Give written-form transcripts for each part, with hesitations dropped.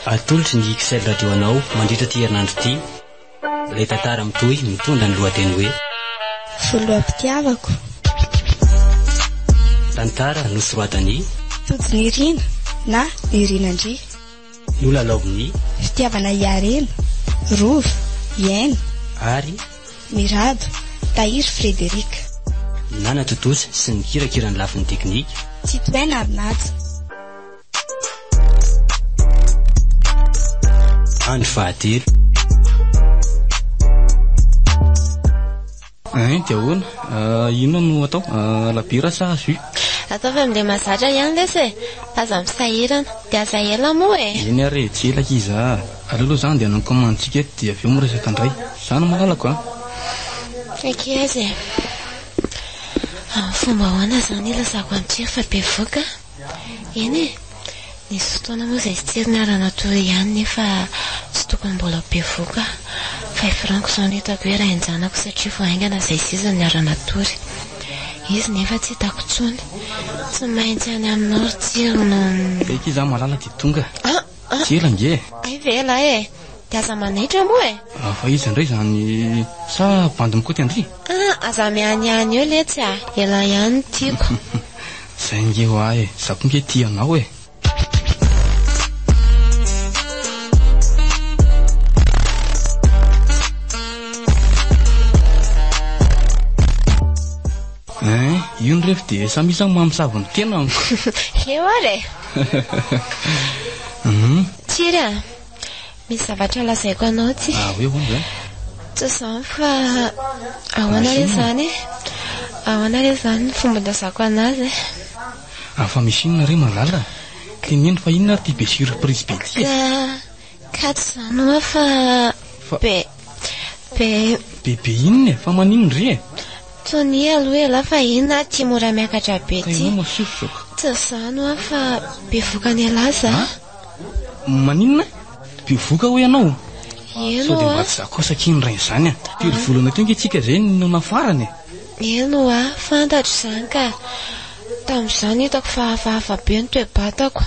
Atolotry ny Excel radio anao mandritra ty herinandro ty. Ilay tantara mitohy mitondra ny lohateny hoe Voloam-pitiavako. Tantara nosoratany Totony Irina na Irinandry. Nolalaoviny Fitiavana Iarena, Rova, Iaina ary Mirado, Tahiry Frederika. Nana Totosa sy ny kirakirany lafin'ny teknika Titoena Arinaja. Andro fahatelo. Dia ahoana, inona no atao? Labira sa azo? Atao fa amin'ilay mazatra ihany lesy e. Aza misahirana, dia aza ela moa e. Eny are, tsy elaka iza. Alolo zany dia nankomandtsika eto dia avy eo miresaka indray. Zany malalako a. Akaiza e. Fomba ahoana zany ilazako antsika fa be voka. Eny e. Nisy fotoana moa izay tsy tsiry niara-natory ihany nefa tsy tokony mbola be voka. 5 francs izao no hitako hoe raha enjanako satria vao aingana izay sisa niara-natory. Izy nefa tsy hitako tsony. Tsy maintsy any aminao ry tsiro no... Eka iza malala dia tonga. Tsy ela nge. Ay vela e. Dia aza manaitra moa e. Fa izy indray zany sa bandy mikoty andry? Aza miany eo letsy a. Ela ihany tiako. Zay nge ho ahy e. Zako nge tia anao e. Io ny rehefa dia samy isany mamosavy ny tena amiko. Eo are. Tsiry a. Misy zavatra lazaiko anao ty. Hoe hoana zany? Tsy izany fa ahoana re zany e. Ahoana re zany ny fomba ndazako anazy e. Fa misy inona re malala? Teneno fa inona ary ty be surprise be ty? Ka tsy izany hoa fa Be inona e? Fa maninona re e? Tony aloha e la fa inona ty mora miakatra be ty. Tainao masofosoko. Tsy izany hoa fa be voka ny alaza. Maninona? Be voka ho ianao? Eno sao dia mba tsy zakosakiny rain' izany a. Firy volana teo nge tsika zay no nafarany e. Eno a, fantatro izany ka tamin'izany hitako fa hafahafa be ny toe-batako.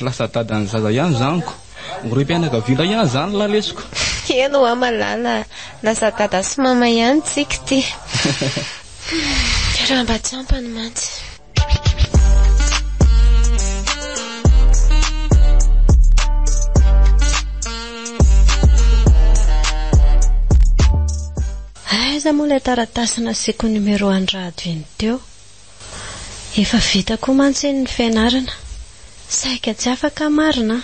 Lasa tadan'ny zaza ihany zaniko. Orim-pianakavila ihany zany lalesiko. Eno a malala, lasa dada sy mama ihany tsika ty. Raha mba tsy ampany mantsy. Aiza moa ilay taratasina asiko numero an-drado iny teo. Efa vita koa mantsy ny fianarana. Saika tsy afaka marina.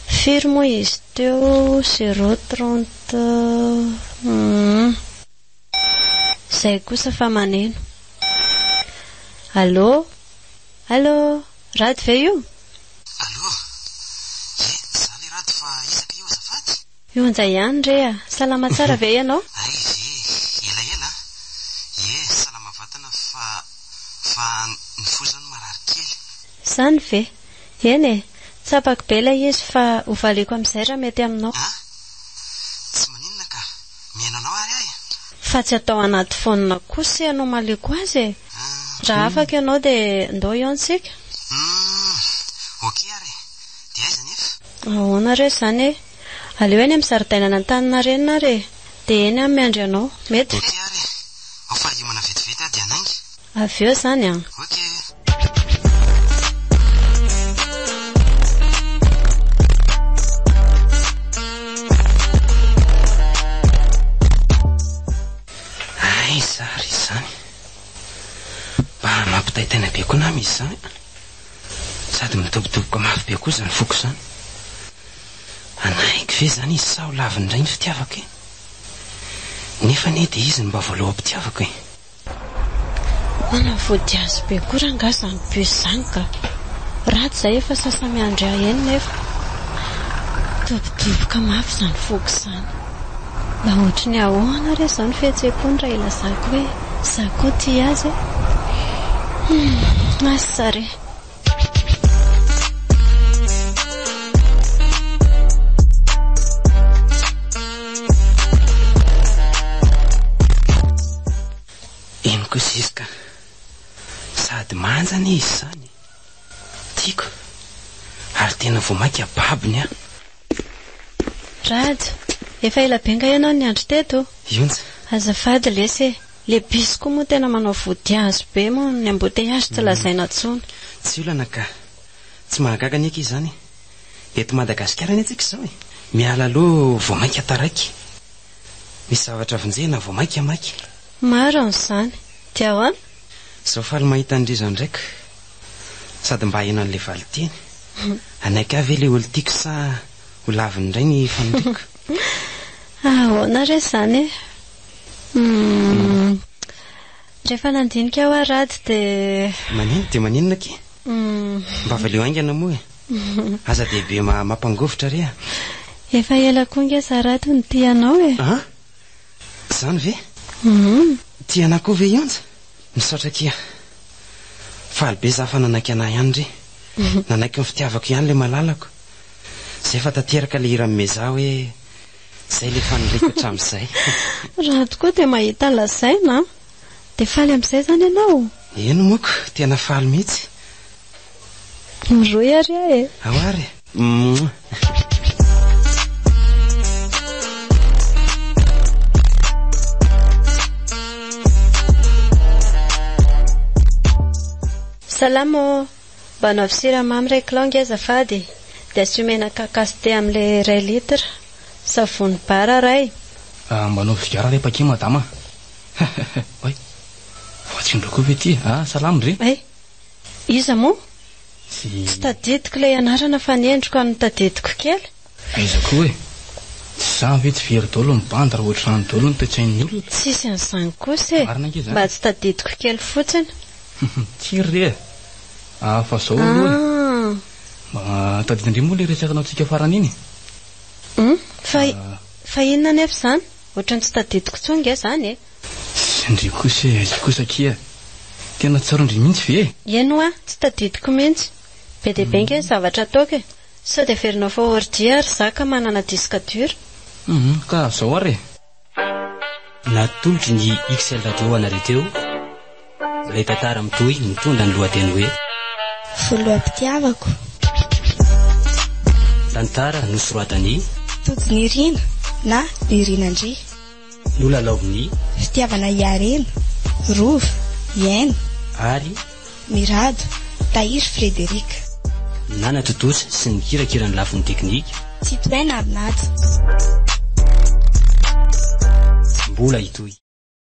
Firy moa izy teo 030. Zay kosa fa maneno. Allô? Allô? Rady ve io? Allô? Za le rady fa isaka io azafady? Io anjay ihany rea. Salama tsara ve ianao? Ela. Salama vatana fa ny fozany marary kely. Zany ve? Eny e. Tsapako be ilay izy fa hovaliko amin'izay raha mety aminao. Tsy maninona ka, miainanao ary ahy. Fa tsy atao anaty fonina kosa ianao maliko azy e. Raha afaka ianao dia ndao eo antsika. Okey ary, dia aiza nefa? Ahoana re zany e. Aleo eny amin'ny zaridaina Antaninarenina re. Dia eny amin'ny andry anao. Mety? Okey ary, ao fa hiomana vetivety dia anaingy. Avy eo zany a. Okey. Zary zany mba mampitaitaina be koa na misy zany sady mitobotoboka mafy be koa zany foko zany. Anaiko ve zany izy sa ho laviny indray ny fitiavako e. Nefa ne dia izy ny mba voaloham-pitiavako e. Manao vodiazy be koa raha nga zany bus zany ka. Ratsy izay efa sasamy andry eny nefa tobotoboka mafy zany foko zany. Mba ohatry ny ahoana re zany fihetseham-pony raha ilazako hoe za koa tia azy e. Asa re. Eno koa sisika sady manjana izy zany. Tiako Ary tena voamaika babiny a. Rady, efa ela benga ianao ny andro teto. Ionja. Azafady lesy le bis koa moa tena manao vodihazo be moa ny amboteiazy tsy lazaina intsony. Tsy olana ka tsy mahagaga ny eky izany. Eto Madagasikara ny atsika izao e. Miala aloha voamaika taraiky. Misy zavatra vonjena voamaika maika. Maro an'izany. Dia ahoana? Zao faly mahita andriza ndraika. Sady mba haina an'le valiteny. Anaika avy le olo tiako sa ho laviny indray ny fanondriko. Ahoana re izany e? Rehefa nandinika aho Rady dia maninona ke? Mba valeo aingana moa e. Aza dehibe mampangovitra re a. Efa ela koa nge Rady ny tianao e. Zany ve? Tiana koa ve ionja? Misaotra kia. Faly be za fa nanaiky anahy ihany re. Nanaiky ny fitiavako ihany le malalako. Zay fa tanteraka le hira meza hoe zay le fanondriko hatramin'izay. Rady koa dia mahita lazaina. Dia faly amin'izay zany ianao? Eno moako, tena faly mihitsy. Roy ary aho e. Ahoary. Salamo, mba anao siramamy ray kilao nge azafady. Dia asio menaka kaste amin'ilay 2 litra. Savony bara ray. Mba anao figara ray paquet madama. Oy. Voatsindro koa ve ty? Salamo re. Iza moa? Tsy tadidiko ilay anarana fa nendriko any tadidiko kely. Aiza koa e. Tsy zany ve tsy very daholo ny bandy raha ohatrany daholo ny toe-tsain'ny olona. Tsisy an'izany kosa e. Mba tsy tadidiko kely fotsiny. Tsy re. Fa zao aloha. Tadidiny indray moa le resakanao tsika farany iny. Fa inona nefa izany? Ohatrany tsy tadidiko intsony nge izany e. Indri kosa izy kosa kia. Tena tsara indri mihitsy ve? Eno tsy tadidiko mihitsy. Be dia be nge zavatra ataoko e. Sao dia verinao fa ordi ary zaka manana disque dur. Ka zao ary e. Natolotry ny XL radio anareo teo. Ilay tantara mitohy mitondra ny lohateny hoe Foloam-pitiavako. Tantara nosoratany Todiny Rina na Irinandry. Nolalaoviny Fitiavana Iarena, Rova, Iaina ary Mirado, Tahiry Frederika. Nana Totosa sy ny kirakirany lafin'ny teknika Titoena Arnatsa. mbola hitohy.